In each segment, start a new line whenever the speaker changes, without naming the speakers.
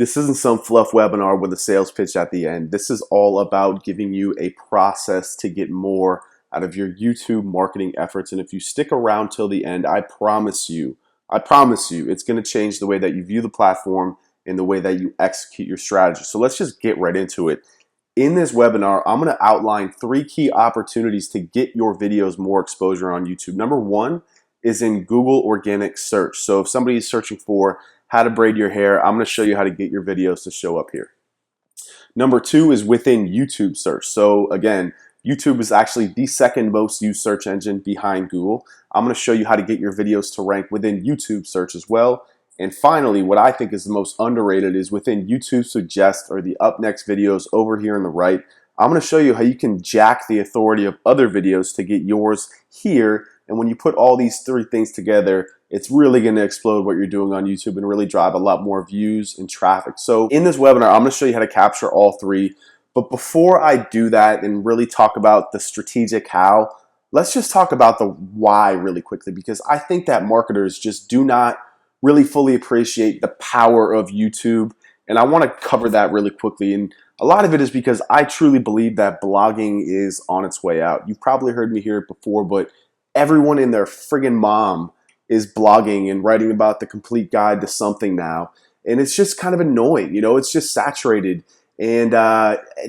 This isn't some fluff webinar with a sales pitch at the end. This is all about giving you a process to get more out of your YouTube marketing efforts. And if you stick around till the end, I promise you, it's going to change the way that you view the platform and the way that you execute your strategy. So let's just get right into it. In this webinar, I'm going to outline 3 key opportunities to get your videos more exposure on YouTube. Number 1 is in Google organic search. So if somebody is searching for how to braid your hair, I'm going to show you how to get your videos to show up here. Number 2 is within YouTube search. So again, YouTube is actually the second most used search engine behind Google. I'm going to show you how to get your videos to rank within YouTube search as well. And finally, what I think is the most underrated is within YouTube Suggest, or the up next videos over here on the right. I'm going to show you how you can jack the authority of other videos to get yours here. And when you put all these 3 things together, it's really going to explode what you're doing on YouTube and really drive a lot more views and traffic. So in this webinar, I'm going to show you how to capture all 3. But before I do that and really talk about the strategic how, let's just talk about the why really quickly, because I think that marketers just do not really fully appreciate the power of YouTube. And I want to cover that really quickly. And a lot of it is because I truly believe that blogging is on its way out. You've probably heard me hear it before, but everyone and their friggin' mom is blogging and writing about the complete guide to something now. And it's just kind of annoying. It's just saturated. And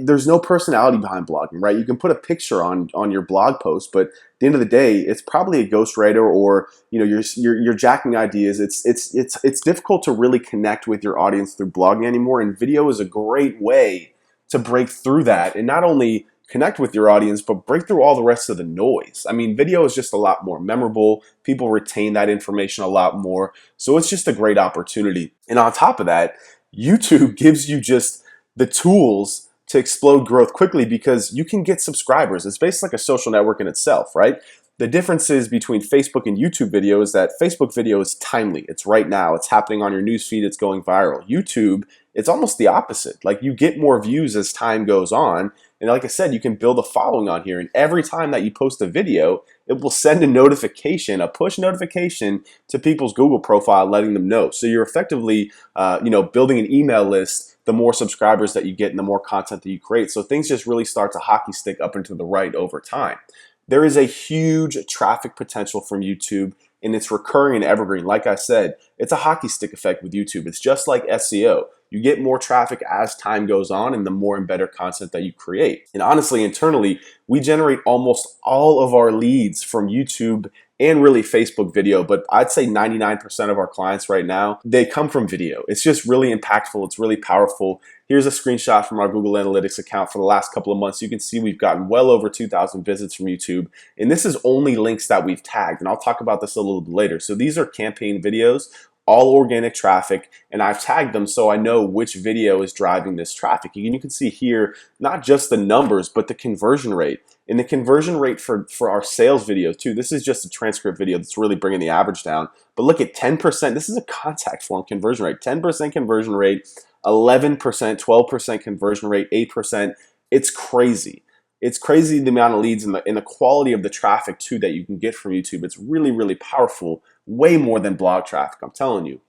there's no personality behind blogging, right? You can put a picture on your blog post, but at the end of the day, it's probably a ghostwriter, or you're jacking ideas. It's difficult to really connect with your audience through blogging anymore, and video is a great way to break through that and not only connect with your audience, but break through all the rest of the noise. I mean, video is just a lot more memorable. People retain that information a lot more. So it's just a great opportunity. And on top of that, YouTube gives you just the tools to explode growth quickly because you can get subscribers. It's basically like a social network in itself, right? The differences between Facebook and YouTube video is that Facebook video is timely. It's right now. It's happening on your newsfeed. It's going viral. YouTube, it's almost the opposite. Like, you get more views as time goes on. And like I said, you can build a following on here. And every time that you post a video, it will send a notification, a push notification to people's Google profile, letting them know. So you're effectively, building an email list. The more subscribers that you get and the more content that you create. So things just really start to hockey stick up and to the right over time. There is a huge traffic potential from YouTube, and it's recurring and evergreen. Like I said, it's a hockey stick effect with YouTube. It's just like SEO. You get more traffic as time goes on and the more and better content that you create. And honestly, internally, we generate almost all of our leads from YouTube and really Facebook video, but I'd say 99% of our clients right now, they come from video. It's just really impactful. It's really powerful. Here's a screenshot from our Google Analytics account for the last couple of months. You can see we've gotten well over 2,000 visits from YouTube, and this is only links that we've tagged, and I'll talk about this a little bit later. So these are campaign videos, all organic traffic, and I've tagged them so I know which video is driving this traffic. And you can see here, not just the numbers, but the conversion rate. And the conversion rate for our sales videos too. This is just a transcript video that's really bringing the average down. But look at 10%. This is a contact form conversion rate. 10% conversion rate, 11%, 12% conversion rate, 8%. It's crazy. It's crazy the amount of leads and the quality of the traffic too that you can get from YouTube. It's really, really powerful. Way more than blog traffic, I'm telling you.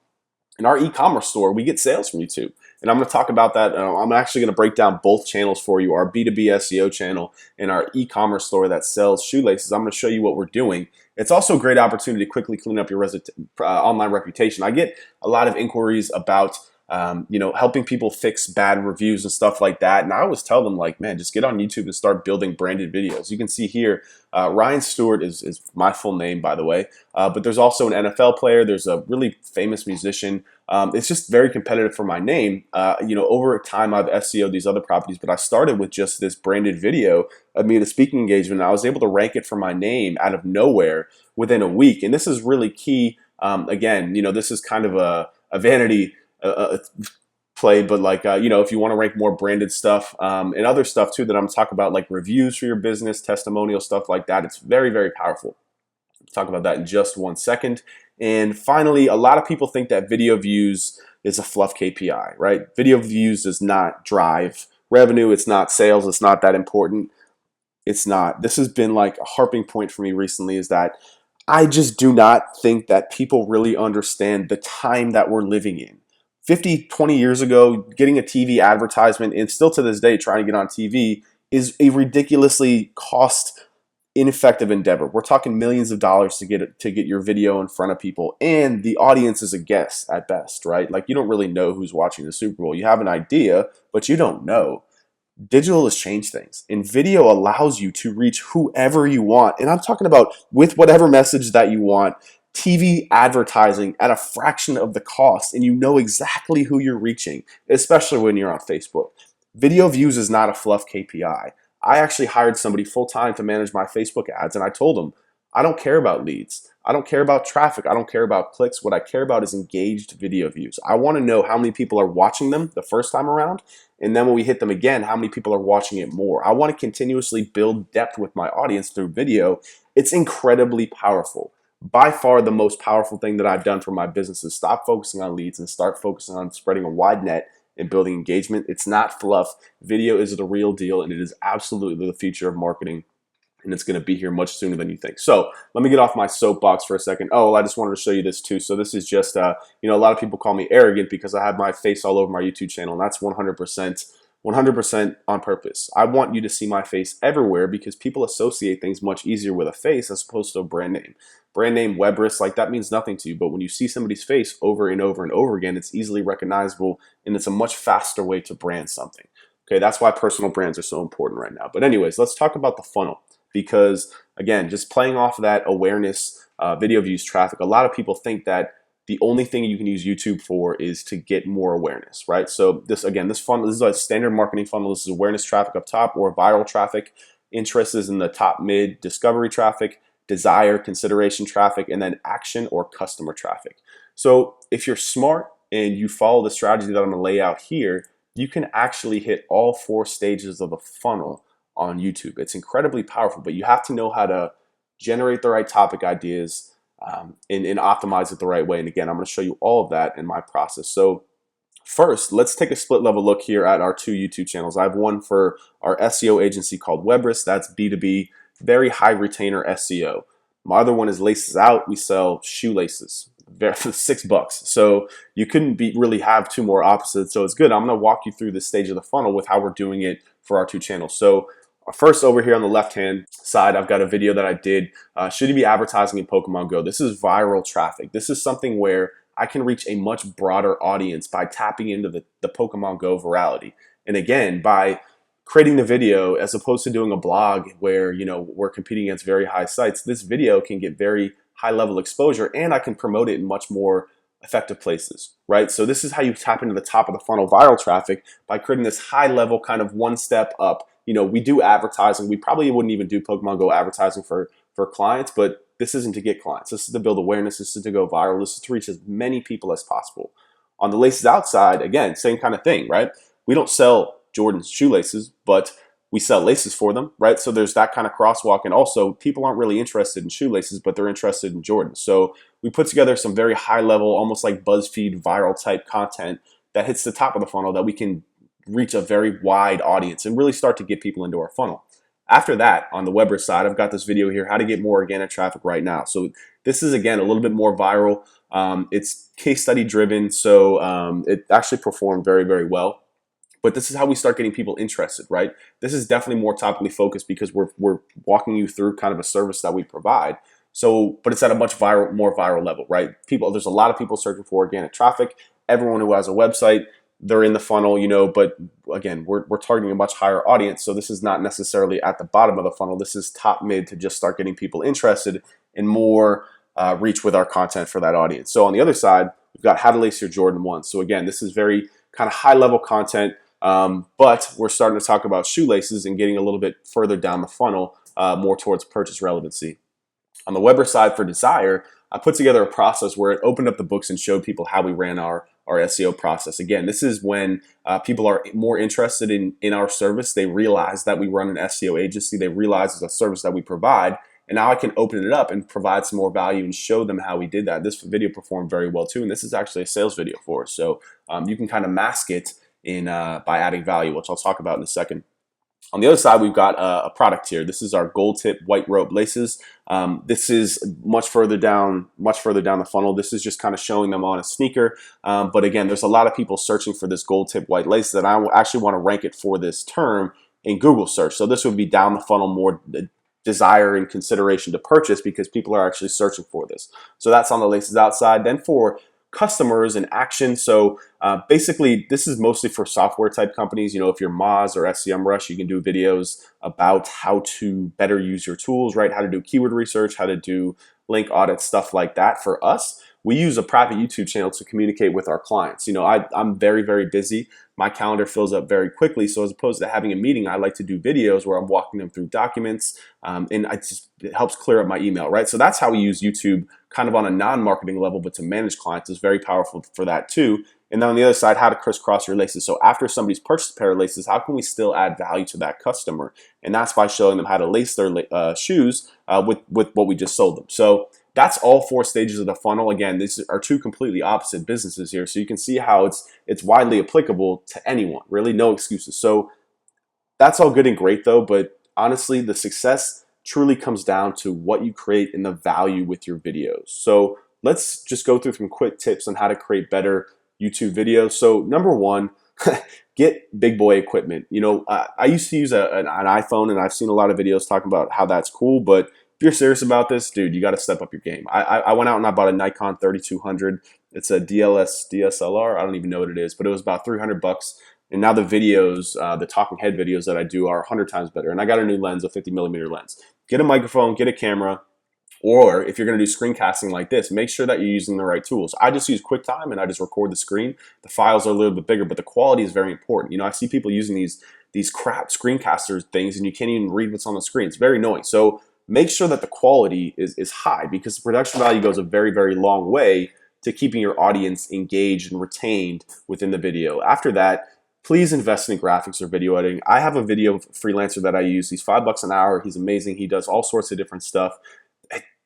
In our e-commerce store, we get sales from YouTube. And I'm going to talk about that. I'm actually going to break down both channels for you, our B2B SEO channel and our e-commerce store that sells shoelaces. I'm going to show you what we're doing. It's also a great opportunity to quickly clean up your online reputation. I get a lot of inquiries about helping people fix bad reviews and stuff like that. And I always tell them, like, man, just get on YouTube and start building branded videos. You can see here, Ryan Stewart is my full name, by the way. But there's also an NFL player. There's a really famous musician. It's just very competitive for my name. Over time, I've SEO'd these other properties, but I started with just this branded video of me at a speaking engagement. And I was able to rank it for my name out of nowhere within a week. And this is really key. This is kind of a vanity play, but if you want to rank more branded stuff and other stuff too that I'm going to talk about, like reviews for your business, testimonial stuff like that, it's very, very powerful. I'll talk about that in just 1 second. And finally, a lot of people think that video views is a fluff KPI, right? Video views does not drive revenue. It's not sales. It's not that important. It's not. This has been like a harping point for me recently, is that I just do not think that people really understand the time that we're living in. 50, 20 years ago, getting a TV advertisement and still to this day trying to get on TV is a ridiculously cost ineffective endeavor. We're talking millions of dollars to get your video in front of people, and the audience is a guess at best, right? Like, you don't really know who's watching the Super Bowl. You have an idea, but you don't know. Digital has changed things, and video allows you to reach whoever you want. And I'm talking about with whatever message that you want. TV advertising at a fraction of the cost, and you know exactly who you're reaching, especially when you're on Facebook. Video views is not a fluff KPI. I actually hired somebody full time to manage my Facebook ads, and I told them, I don't care about leads. I don't care about traffic. I don't care about clicks. What I care about is engaged video views. I want to know how many people are watching them the first time around, and then when we hit them again, how many people are watching it more. I want to continuously build depth with my audience through video. It's incredibly powerful. By far the most powerful thing that I've done for my business is stop focusing on leads and start focusing on spreading a wide net and building engagement. It's not fluff. Video is the real deal, and it is absolutely the future of marketing, and it's going to be here much sooner than you think. So let me get off my soapbox for a second. Oh, well, I just wanted to show you this too. So this is just, a lot of people call me arrogant because I have my face all over my YouTube channel, and that's 100% on purpose. I want you to see my face everywhere because people associate things much easier with a face as opposed to a brand name. Brand name Webrist, like that means nothing to you, but when you see somebody's face over and over and over again, it's easily recognizable, and it's a much faster way to brand something. Okay, that's why personal brands are so important right now. But anyways, let's talk about the funnel because, again, just playing off of that awareness, video views, traffic, a lot of people think that the only thing you can use YouTube for is to get more awareness, right? So this funnel, this is a standard marketing funnel. This is awareness traffic up top or viral traffic. Interest is in the top mid, discovery traffic, desire, consideration traffic, and then action or customer traffic. So if you're smart and you follow the strategy that I'm gonna lay out here, you can actually hit all 4 stages of the funnel on YouTube. It's incredibly powerful, but you have to know how to generate the right topic ideas and optimize it the right way. And again, I'm gonna show you all of that in my process. So first, let's take a split level look here at our 2 YouTube channels. I have one for our SEO agency called Webrist. That's B2B, very high retainer SEO. My other one is Laces Out. We sell shoelaces for $6. So you couldn't really have 2 more opposites. So it's good. I'm going to walk you through this stage of the funnel with how we're doing it for our 2 channels. So first, over here on the left-hand side, I've got a video that I did. Should you be advertising in Pokemon Go? This is viral traffic. This is something where I can reach a much broader audience by tapping into the Pokemon Go virality. And again, by creating the video as opposed to doing a blog where we're competing against very high sites, this video can get very high level exposure, and I can promote it in much more effective places, right? So this is how you tap into the top of the funnel viral traffic, by creating this high level kind of one step up. We do advertising. We probably wouldn't even do Pokemon Go advertising for clients, but this isn't to get clients. This is to build awareness. This is to go viral. This is to reach as many people as possible. On the Laces Outside, again, same kind of thing, right? We don't sell Jordan's shoelaces, but we sell laces for them, right? So there's that kind of crosswalk. And also, people aren't really interested in shoelaces, but they're interested in Jordan. So we put together some very high level, almost like BuzzFeed viral type content that hits the top of the funnel that we can reach a very wide audience and really start to get people into our funnel. After that, on the Weber side, I've got this video here, how to get more organic traffic right now. So this is, again, a little bit more viral. It's case study driven, so it actually performed very, very well. But this is how we start getting people interested, right? This is definitely more topically focused because we're walking you through kind of a service that we provide. So, but it's at a much more viral level, right? There's a lot of people searching for organic traffic. Everyone who has a website, they're in the funnel, but again, we're targeting a much higher audience. So this is not necessarily at the bottom of the funnel. This is top mid to just start getting people interested in more reach with our content for that audience. So on the other side, we've got how to lace your Jordan 1. So again, this is very kind of high level content. But we're starting to talk about shoelaces and getting a little bit further down the funnel, more towards purchase relevancy. On the Weber side for desire, I put together a process where it opened up the books and showed people how we ran our SEO process. Again, this is when people are more interested in our service. They realize that we run an SEO agency. They realize it's a service that we provide. And now I can open it up and provide some more value and show them how we did that. This video performed very well too. And this is actually a sales video for us. So you can kind of mask it by adding value, which I'll talk about in a second. On the other side, we've got a product here. This is our gold tip white rope laces. This is much further down the funnel. This is just kind of showing them on a sneaker. But again, there's a lot of people searching for this gold tip white lace that I actually want to rank it for this term in Google search. So this would be down the funnel, more desire and consideration to purchase because people are actually searching for this. So that's on the laces outside. Then for customers and action. So basically, this is mostly for software type companies. You know, if you're Moz or SEMrush, you can do videos about how to better use your tools, right? How to do keyword research, how to do link audits, stuff like that. For us, we use a private YouTube channel to communicate with our clients. You know, I'm very, very busy. My calendar fills up very quickly. So as opposed to having a meeting, I like to do videos where I'm walking them through documents, and it helps clear up my email, right? So that's how we use YouTube kind of on a non-marketing level, but to manage clients is very powerful for that too. And then on the other side, how to crisscross your laces. So after somebody's purchased a pair of laces, how can we still add value to that customer? And that's by showing them how to lace their shoes with what we just sold them. So that's all 4 stages of the funnel. Again, these are 2 completely opposite businesses here. So you can see how it's widely applicable to anyone, really no excuses. So that's all good and great though, but honestly, the success truly comes down to what you create and the value with your videos. So let's just go through some quick tips on how to create better YouTube videos. So number 1, get big boy equipment. You know, I used to use an iPhone, and I've seen a lot of videos talking about how that's cool, but if you're serious about this, dude, you got to step up your game. I went out and I bought a Nikon 3200. It's a DSLR. I don't even know what it is, but it was about $300. And now the videos, the talking head videos that I do are 100 times better. And I got a new lens, a 50mm lens. Get a microphone, get a camera, or if you're going to do screencasting like this, make sure that you're using the right tools. I just use QuickTime and I just record the screen. The files are a little bit bigger, but the quality is very important. You know, I see people using these crap screencaster things and you can't even read what's on the screen. It's very annoying. So make sure that the quality is high, because the production value goes a very, very long way to keeping your audience engaged and retained within the video. After that, please invest in graphics or video editing. I have a video freelancer that I use. He's $5 an hour. He's amazing. He does all sorts of different stuff.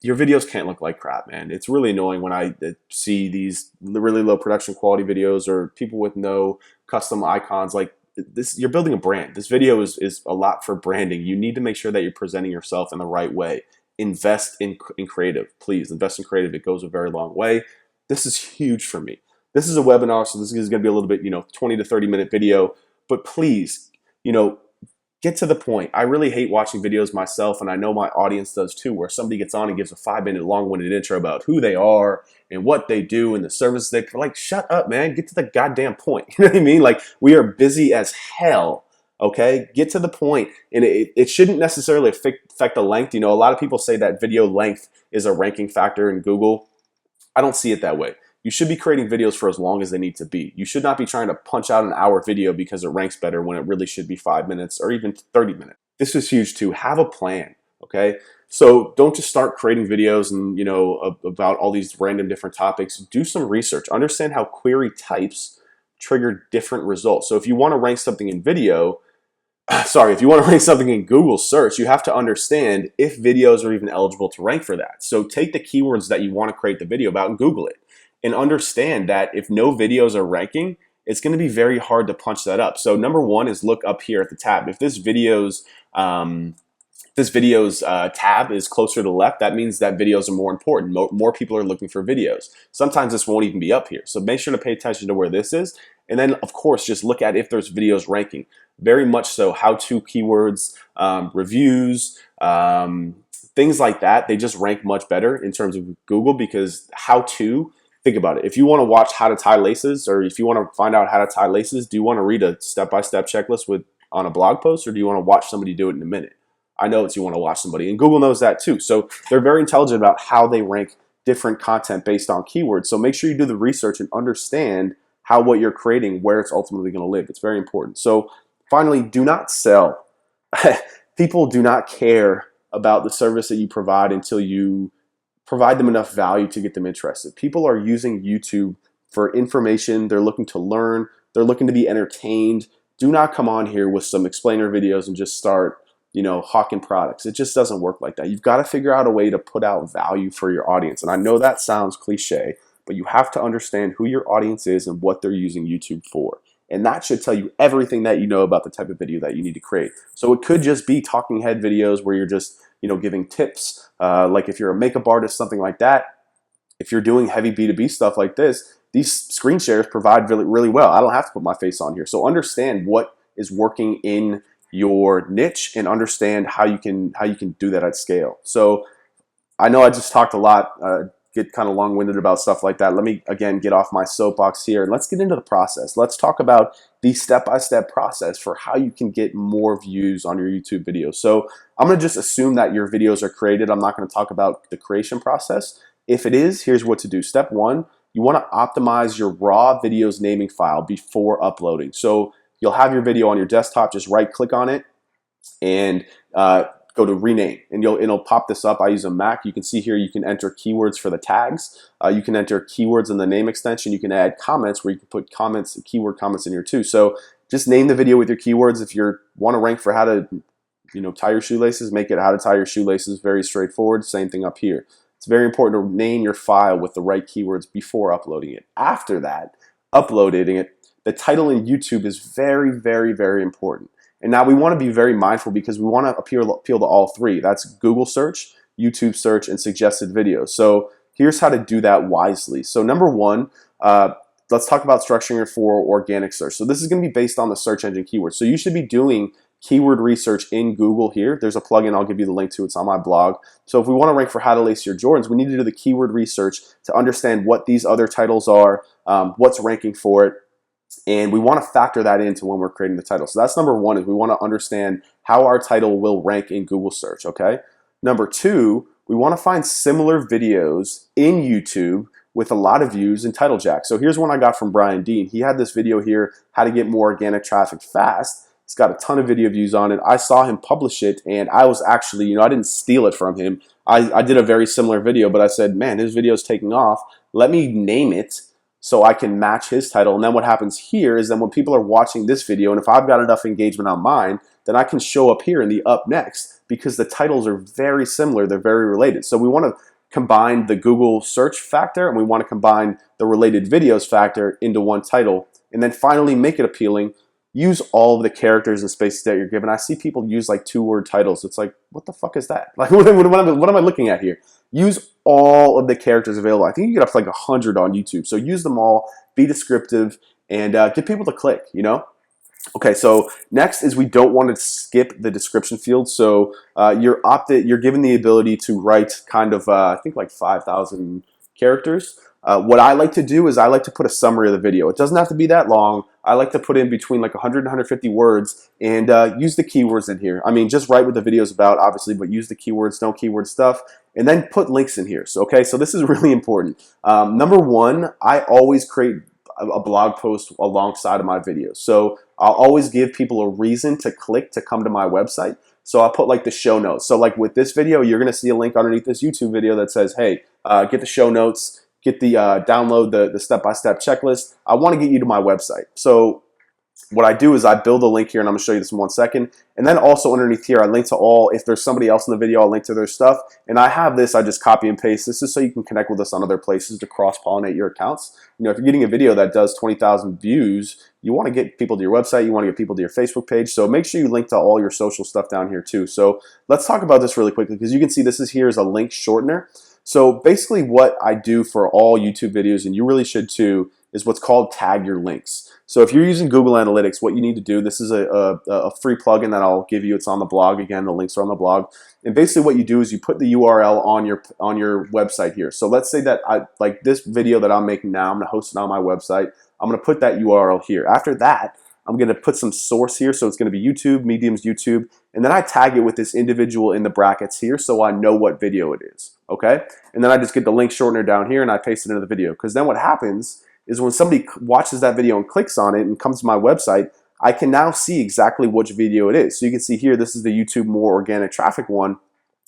Your videos can't look like crap, man. It's really annoying when I see these really low production quality videos or people with no custom icons. Like this, you're building a brand. This video is a lot for branding. You need to make sure that you're presenting yourself in the right way. Invest in creative, please. Invest in creative. It goes a very long way. This is huge for me. This is a webinar, so this is going to be a little bit, 20 to 30 minute video, but please, get to the point. I really hate watching videos myself, and I know my audience does too, where somebody gets on and gives a 5-minute long-winded intro about who they are and what they do and the services they like. Shut up, man. Get to the goddamn point. You know what I mean? Like, we are busy as hell. Okay, get to the point. And it shouldn't necessarily affect the length. A lot of people say that video length is a ranking factor in Google. I don't see it that way. You should be creating videos for as long as they need to be. You should not be trying to punch out an hour video because it ranks better when it really should be 5 minutes or even 30 minutes. This is huge too. Have a plan, okay? So don't just start creating videos and about all these random different topics. Do some research. Understand how query types trigger different results. So if you want to rank something in video, if you want to rank something in Google search, you have to understand if videos are even eligible to rank for that. So take the keywords that you want to create the video about and Google it. And understand that if no videos are ranking, it's going to be very hard to punch that up. So number 1 is look up here at the tab. If this video's tab is closer to the left, that means that videos are more important. More people are looking for videos. Sometimes this won't even be up here. So make sure to pay attention to where this is. And then, of course, just look at if there's videos ranking. Very much so, how-to keywords, reviews, things like that. They just rank much better in terms of Google because how-to. Think about it. If you want to watch how to tie laces, or if you want to find out how to tie laces, do you want to read a step-by-step checklist on a blog post, or do you want to watch somebody do it in a minute? I know you want to watch somebody, and Google knows that too. So they're very intelligent about how they rank different content based on keywords. So make sure you do the research and understand how what you're creating, where it's ultimately going to live. It's very important. So finally, do not sell. People do not care about the service that you provide until you provide them enough value to get them interested. People are using YouTube for information. They're looking to learn. They're looking to be entertained. Do not come on here with some explainer videos and just start, hawking products. It just doesn't work like that. You've got to figure out a way to put out value for your audience. And I know that sounds cliche, but you have to understand who your audience is and what they're using YouTube for. And that should tell you everything that you know about the type of video that you need to create. So it could just be talking head videos where you're just, giving tips. Like if you're a makeup artist, something like that. If you're doing heavy B2B stuff like this, these screen shares provide really, really well. I don't have to put my face on here. So understand what is working in your niche and understand how you can do that at scale. So I know I just talked a lot, get kind of long-winded about stuff like that. Let me, again, get off my soapbox here and let's get into the process. Let's talk about the step-by-step process for how you can get more views on your YouTube videos. So I'm going to just assume that your videos are created. I'm not going to talk about the creation process. If it is, here's what to do. Step one, you want to optimize your raw videos naming file before uploading. So you'll have your video on your desktop, just right-click on it and go to rename, and it'll pop this up. I use a Mac. You can see here you can enter keywords for the tags. You can enter keywords in the name extension. You can add comments where you can put comments, keyword comments in here too. So just name the video with your keywords. If you want to rank for how to tie your shoelaces, make it how to tie your shoelaces. Very straightforward. Same thing up here. It's very important to name your file with the right keywords before uploading it. After that, uploading it, the title in YouTube is very, very, very important. And now we want to be very mindful because we want to appeal to all three. That's Google search, YouTube search, and suggested videos. So here's how to do that wisely. So number one, let's talk about structuring it for organic search. So this is going to be based on the search engine keywords. So you should be doing keyword research in Google here. There's a plugin, I'll give you the link to, it's on my blog. So if we want to rank for how to lace your Jordans, we need to do the keyword research to understand what these other titles are, what's ranking for it. And we want to factor that into when we're creating the title. So that's number one, is we want to understand how our title will rank in Google search, okay? Number two, we want to find similar videos in YouTube with a lot of views in title jack. So here's one I got from Brian Dean. He had this video here, how to get more organic traffic fast. It's got a ton of video views on it. I saw him publish it, and I was actually, I didn't steal it from him. I did a very similar video, but I said, man, his video is taking off. Let me name it so I can match his title. And then what happens here is then when people are watching this video, and if I've got enough engagement on mine, then I can show up here in the up next because the titles are very similar. They're very related. So we want to combine the Google search factor and we want to combine the related videos factor into one title. And then finally make it appealing. Use all of the characters and spaces that you're given. I see people use like 2-word titles. It's like, what the fuck is that? Like, what am I looking at here? Use all of the characters available. I think you get up to like 100 on YouTube. So use them all, be descriptive, and get people to click, Okay, so next is we don't want to skip the description field. So you're given the ability to write kind of, I think like 5,000 characters. What I like to do is I like to put a summary of the video. It doesn't have to be that long. I like to put in between like 100 and 150 words and use the keywords in here. I mean, just write what the video is about, obviously, but use the keywords, no keyword stuff, and then put links in here. So, okay, so this is really important. Number one, I always create a blog post alongside of my videos. So I'll always give people a reason to click to come to my website. So I'll put like the show notes. So like with this video, you're going to see a link underneath this YouTube video that says, hey, get the show notes. Get the download the step-by-step checklist. I want to get you to my website. So what I do is I build a link here, and I'm going to show you this in 1 second. And then also underneath here, I link to all, if there's somebody else in the video, I'll link to their stuff. And I have this, I just copy and paste. This is so you can connect with us on other places to cross-pollinate your accounts. If you're getting a video that does 20,000 views, you want to get people to your website, you want to get people to your Facebook page. So make sure you link to all your social stuff down here too. So let's talk about this really quickly because you can see this is here is a link shortener. So basically what I do for all YouTube videos, and you really should too, is what's called tag your links. So if you're using Google Analytics, what you need to do, this is a free plugin that I'll give you. It's on the blog. Again, the links are on the blog. And basically what you do is you put the URL on your website here. So let's say that like this video that I'm making now, I'm going to host it on my website. I'm going to put that URL here. After that, I'm going to put some source here. So it's going to be YouTube, Medium's YouTube. And then I tag it with this individual in the brackets here so I know what video it is. Okay? And then I just get the link shortener down here and I paste it into the video. Because then what happens is when somebody watches that video and clicks on it and comes to my website, I can now see exactly which video it is. So you can see here, this is the YouTube More Organic Traffic one.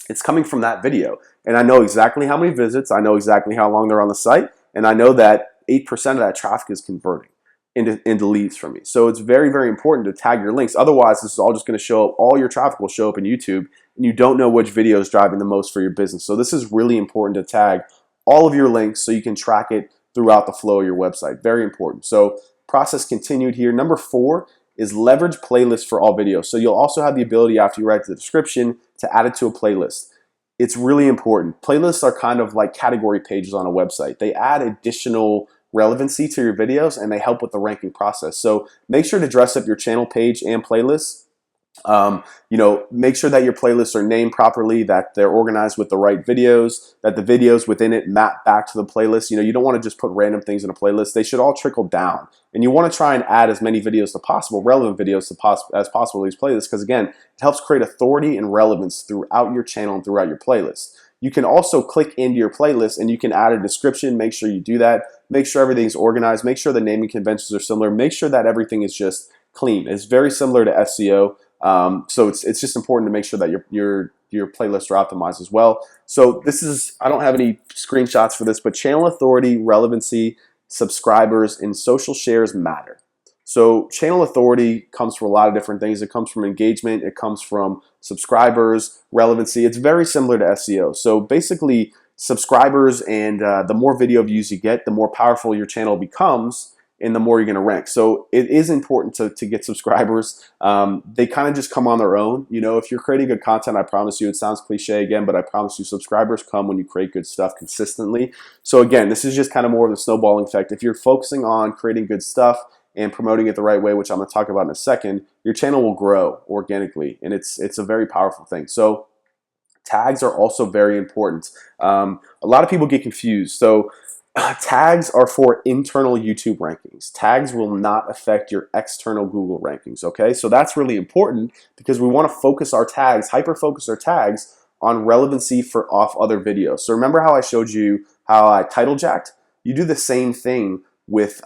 It's coming from that video. And I know exactly how many visits, I know exactly how long they're on the site, and I know that 8% of that traffic is converting into leads for me. So it's very, very important to tag your links. Otherwise, this is all just going to show up, all your traffic will show up in YouTube, and you don't know which video is driving the most for your business. So this is really important to tag all of your links so you can track it throughout the flow of your website. Very important. So process continued here. Number 4 is leverage playlists for all videos. So you'll also have the ability after you write the description to add it to a playlist. It's really important. Playlists are kind of like category pages on a website. They add additional relevancy to your videos and they help with the ranking process. So make sure to dress up your channel page and playlists. Make sure that your playlists are named properly, that they're organized with the right videos, that the videos within it map back to the playlist. You don't want to just put random things in a playlist. They should all trickle down. And you want to try and add as many videos as possible, relevant videos as possible to these playlists, because again, it helps create authority and relevance throughout your channel and throughout your playlist. You can also click into your playlist and you can add a description. Make sure you do that. Make sure everything's organized. Make sure the naming conventions are similar. Make sure that everything is just clean. It's very similar to SEO. So it's just important to make sure that your playlists are optimized as well. So this is, I don't have any screenshots for this, but channel authority, relevancy, subscribers, and social shares matter. So channel authority comes from a lot of different things. It comes from engagement. It comes from subscribers, relevancy. It's very similar to SEO. So basically, subscribers and the more video views you get, the more powerful your channel becomes, and the more you're going to rank. So it is important to get subscribers. They kind of just come on their own. If you're creating good content, I promise you, it sounds cliche again, but I promise you subscribers come when you create good stuff consistently. So again, this is just kind of more of the snowballing effect. If you're focusing on creating good stuff and promoting it the right way, which I'm going to talk about in a second, your channel will grow organically, and it's a very powerful thing. So tags are also very important. A lot of people get confused. So tags are for internal YouTube rankings. Tags will not affect your external Google rankings, okay? So that's really important because we want to focus our tags, hyper-focus our tags on relevancy for off other videos. So remember how I showed you how I title jacked? You do the same thing with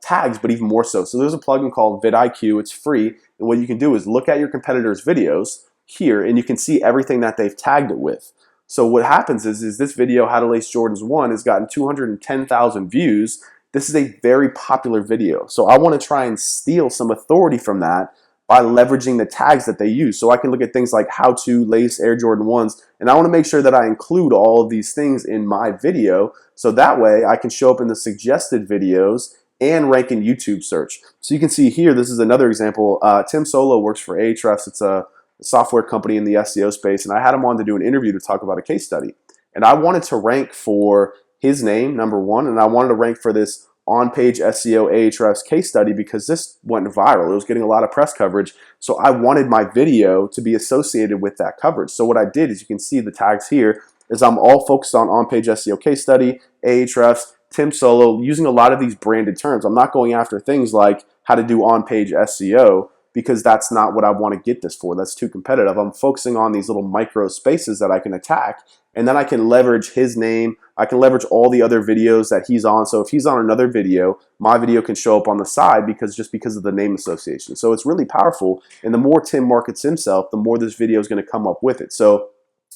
tags, but even more so. So there's a plugin called vidIQ. It's free, and what you can do is look at your competitors' videos here, and you can see everything that they've tagged it with. So what happens is this video, How to Lace Jordans 1, has gotten 210,000 views. This is a very popular video. So I want to try and steal some authority from that by leveraging the tags that they use. So I can look at things like how to lace Air Jordan 1s, and I want to make sure that I include all of these things in my video, so that way I can show up in the suggested videos and rank in YouTube search. So you can see here, this is another example. Tim Solo works for Ahrefs. It's a software company in the SEO space, and I had him on to do an interview to talk about a case study. And I wanted to rank for his name, number 1, and I wanted to rank for this on-page SEO Ahrefs case study because this went viral. It was getting a lot of press coverage, so I wanted my video to be associated with that coverage. So what I did is, you can see the tags here, is I'm all focused on on-page SEO case study, Ahrefs, Tim Solo, using a lot of these branded terms. I'm not going after things like how to do on-page SEO, because that's not what I want to get this for. That's too competitive. I'm focusing on these little micro spaces that I can attack, and then I can leverage his name. I can leverage all the other videos that he's on. So if he's on another video, my video can show up on the side because of the name association. So it's really powerful, and the more Tim markets himself, the more this video is going to come up with it. So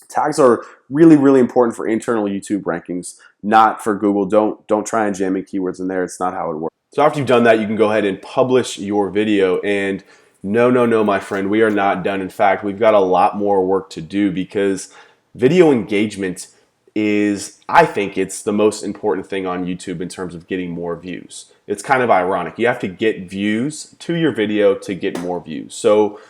tags are really, really important for internal YouTube rankings, not for Google. Don't try and jam in keywords in there. It's not how it works. So after you've done that, you can go ahead and publish your video. And no, my friend, we are not done. In fact, we've got a lot more work to do, because video engagement is, I think it's the most important thing on YouTube in terms of getting more views. It's kind of ironic. You have to get views to your video to get more views. So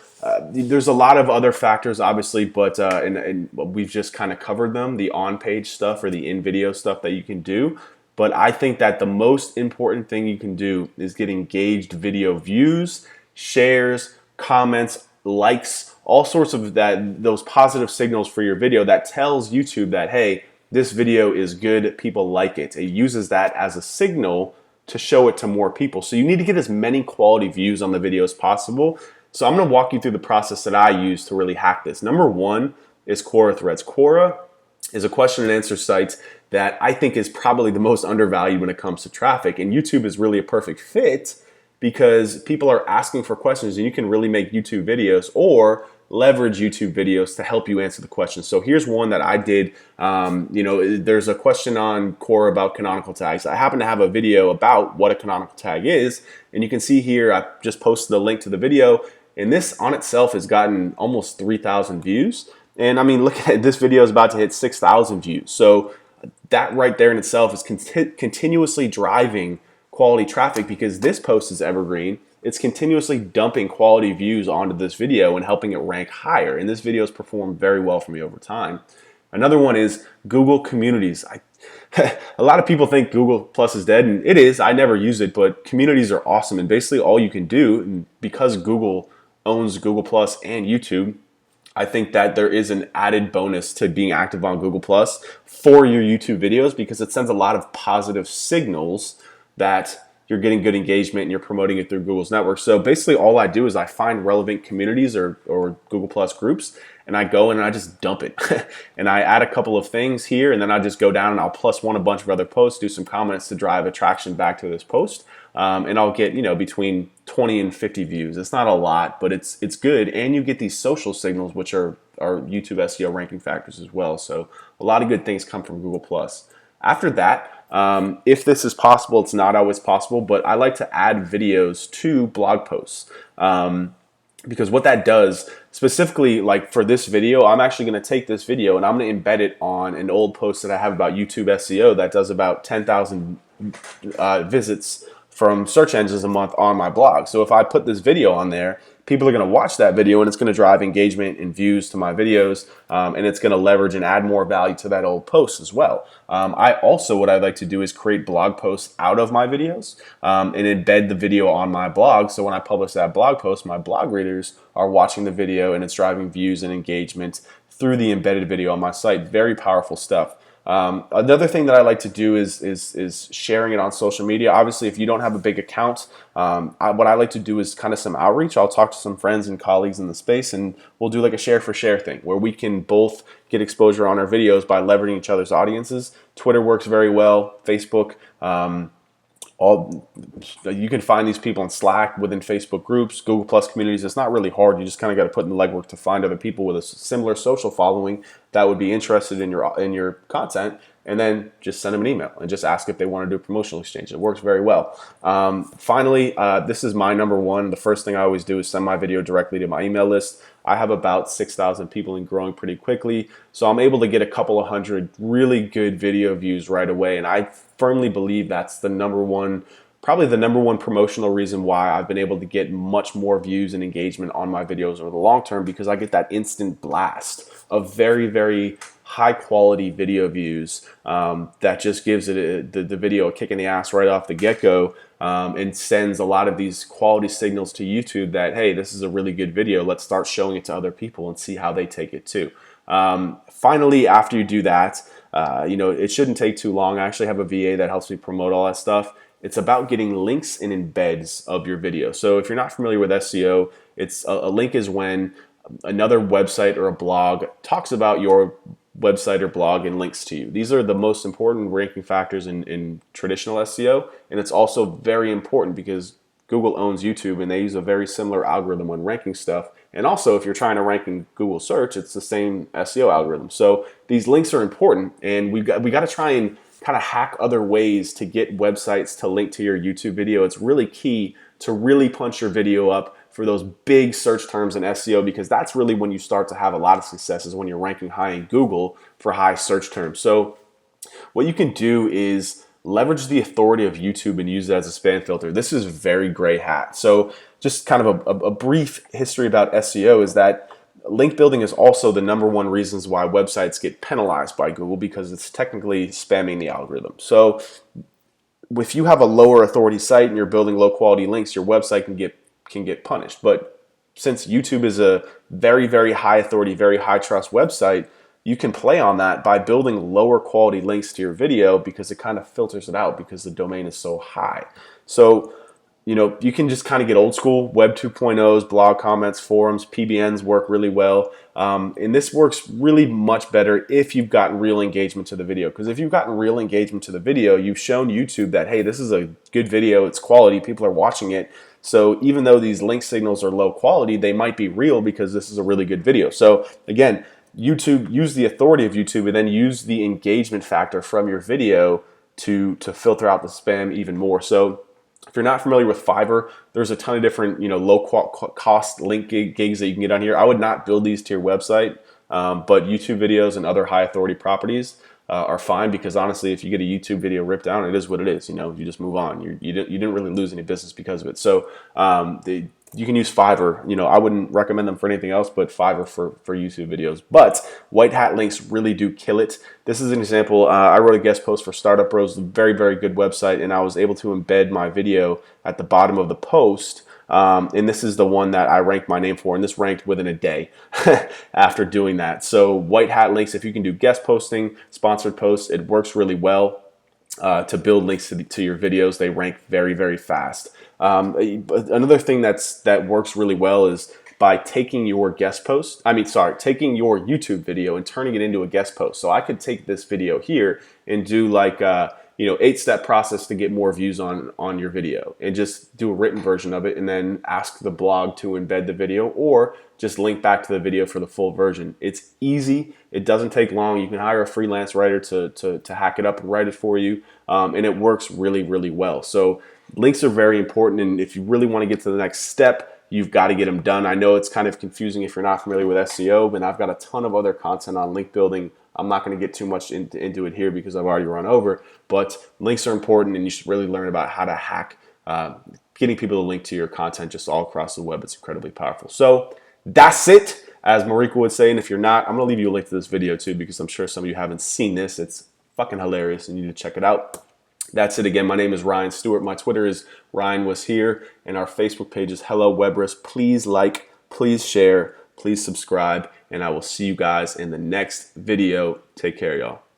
there's a lot of other factors, obviously, but and we've just kind of covered them, the on-page stuff or the in-video stuff that you can do. But I think that the most important thing you can do is get engaged video views, shares, comments, likes, all sorts of those positive signals for your video that tells YouTube that, hey, this video is good, people like it. It uses that as a signal to show it to more people. So you need to get as many quality views on the video as possible. So I'm going to walk you through the process that I use to really hack this. Number 1 is Quora Threads. Quora is a question and answer site that I think is probably the most undervalued when it comes to traffic, and YouTube is really a perfect fit because people are asking for questions, and you can really make YouTube videos or leverage YouTube videos to help you answer the questions. So here's one that I did. There's a question on Quora about canonical tags. I happen to have a video about what a canonical tag is, and you can see here I just posted a link to the video, and this on itself has gotten almost 3,000 views. And I mean, look at it, this video is about to hit 6,000 views. So that right there in itself is continuously driving quality traffic because this post is evergreen. It's continuously dumping quality views onto this video and helping it rank higher. And this video has performed very well for me over time. Another one is Google Communities. A lot of people think Google Plus is dead, and it is. I never use it, but communities are awesome. And basically all you can do, and because Google owns Google Plus and YouTube, I think that there is an added bonus to being active on Google Plus for your YouTube videos because it sends a lot of positive signals that you're getting good engagement and you're promoting it through Google's network. So basically all I do is I find relevant communities or Google Plus groups, and I go and I just dump it. And I add a couple of things here, and then I just go down and I'll plus one a bunch of other posts, do some comments to drive attraction back to this post. And I'll get, between 20 and 50 views. It's not a lot, but it's good. And you get these social signals, which are YouTube SEO ranking factors as well. So a lot of good things come from Google Plus. After that, if this is possible, it's not always possible, but I like to add videos to blog posts. Because what that does, specifically like for this video, I'm actually going to take this video and I'm going to embed it on an old post that I have about YouTube SEO that does about 10,000 visits from search engines a month on my blog. So if I put this video on there, people are going to watch that video and it's going to drive engagement and views to my videos, and it's going to leverage and add more value to that old post as well. I also, what I'd like to do is create blog posts out of my videos and embed the video on my blog. So when I publish that blog post, my blog readers are watching the video and it's driving views and engagement through the embedded video on my site. Very powerful stuff. Another thing that I like to do is sharing it on social media. Obviously, if you don't have a big account, what I like to do is kind of some outreach. I'll talk to some friends and colleagues in the space, and we'll do like a share for share thing where we can both get exposure on our videos by leveraging each other's audiences. Twitter works very well. Facebook. You can find these people in Slack, within Facebook groups, Google Plus communities. It's not really hard. You just kind of got to put in the legwork to find other people with a similar social following that would be interested in your content, and then just send them an email and just ask if they want to do a promotional exchange. It works very well. Finally, this is my number one. The first thing I always do is send my video directly to my email list. I have about 6,000 people and growing pretty quickly, so I'm able to get a couple of hundred really good video views right away, and I firmly believe that's probably the number one promotional reason why I've been able to get much more views and engagement on my videos over the long term, because I get that instant blast of very, very high quality video views that just gives it the video a kick in the ass right off the get-go, and sends a lot of these quality signals to YouTube that, hey, this is a really good video. Let's start showing it to other people and see how they take it too. Finally, after you do that, it shouldn't take too long. I actually have a VA that helps me promote all that stuff. It's about getting links and embeds of your video. So if you're not familiar with SEO, it's a link is when another website or a blog talks about your website or blog and links to you. These are the most important ranking factors in traditional SEO, and it's also very important because Google owns YouTube and they use a very similar algorithm when ranking stuff. And also, if you're trying to rank in Google search, it's the same SEO algorithm. So these links are important, and we got to try and kind of hack other ways to get websites to link to your YouTube video. It's really key to really punch your video up for those big search terms in SEO, because that's really when you start to have a lot of successes, when you're ranking high in Google for high search terms. So what you can do is leverage the authority of YouTube and use it as a spam filter. This is very gray hat. So just kind of a brief history about SEO is that link building is also the number one reasons why websites get penalized by Google, because it's technically spamming the algorithm. So if you have a lower authority site and you're building low quality links, your website can get punished. But since YouTube is a very, very high authority, very high trust website, you can play on that by building lower quality links to your video, because it kind of filters it out because the domain is so high. So you can just kind of get old school Web 2.0s, blog comments, forums, PBNs work really well. And this works really much better if you've gotten real engagement to the video. Because if you've gotten real engagement to the video, you've shown YouTube that, hey, this is a good video, it's quality, people are watching it. So even though these link signals are low quality, they might be real because this is a really good video. So again, YouTube, use the authority of YouTube and then use the engagement factor from your video to filter out the spam even more. So if you're not familiar with Fiverr, there's a ton of different low cost link gigs that you can get on here. I would not build these to your website, but YouTube videos and other high authority properties, are fine, because honestly, if you get a YouTube video ripped down, it is what it is. You know, you just move on. You didn't really lose any business because of it. So you can use Fiverr. You know, I wouldn't recommend them for anything else but Fiverr for YouTube videos. But white hat links really do kill it. This is an example. I wrote a guest post for Startup Bros, a very, very good website, and I was able to embed my video at the bottom of the post. And this is the one that I ranked my name for, and this ranked within a day after doing that. So white hat links, if you can do guest posting, sponsored posts, it works really well. To build links to your videos, they rank very, very fast. Another thing that works really well is by taking your taking your YouTube video and turning it into a guest post. So I could take this video here and do like 8-step process to get more views on your video, and just do a written version of it, and then ask the blog to embed the video, or just link back to the video for the full version. It's easy. It doesn't take long. You can hire a freelance writer to hack it up and write it for you, and it works really, really well. So links are very important, and if you really want to get to the next step, you've got to get them done. I know it's kind of confusing if you're not familiar with SEO, but I've got a ton of other content on link building. I'm not going to get too much into it here because I've already run over, but links are important, and you should really learn about how to hack getting people to link to your content just all across the web. It's incredibly powerful. So that's it, as Marika would say, and if you're not, I'm going to leave you a link to this video too, because I'm sure some of you haven't seen this. It's fucking hilarious, and you need to check it out. That's it again. My name is Ryan Stewart. My Twitter is Ryan Was Here, and our Facebook page is Hello Webris. Please like, please share, please subscribe, and I will see you guys in the next video. Take care, y'all.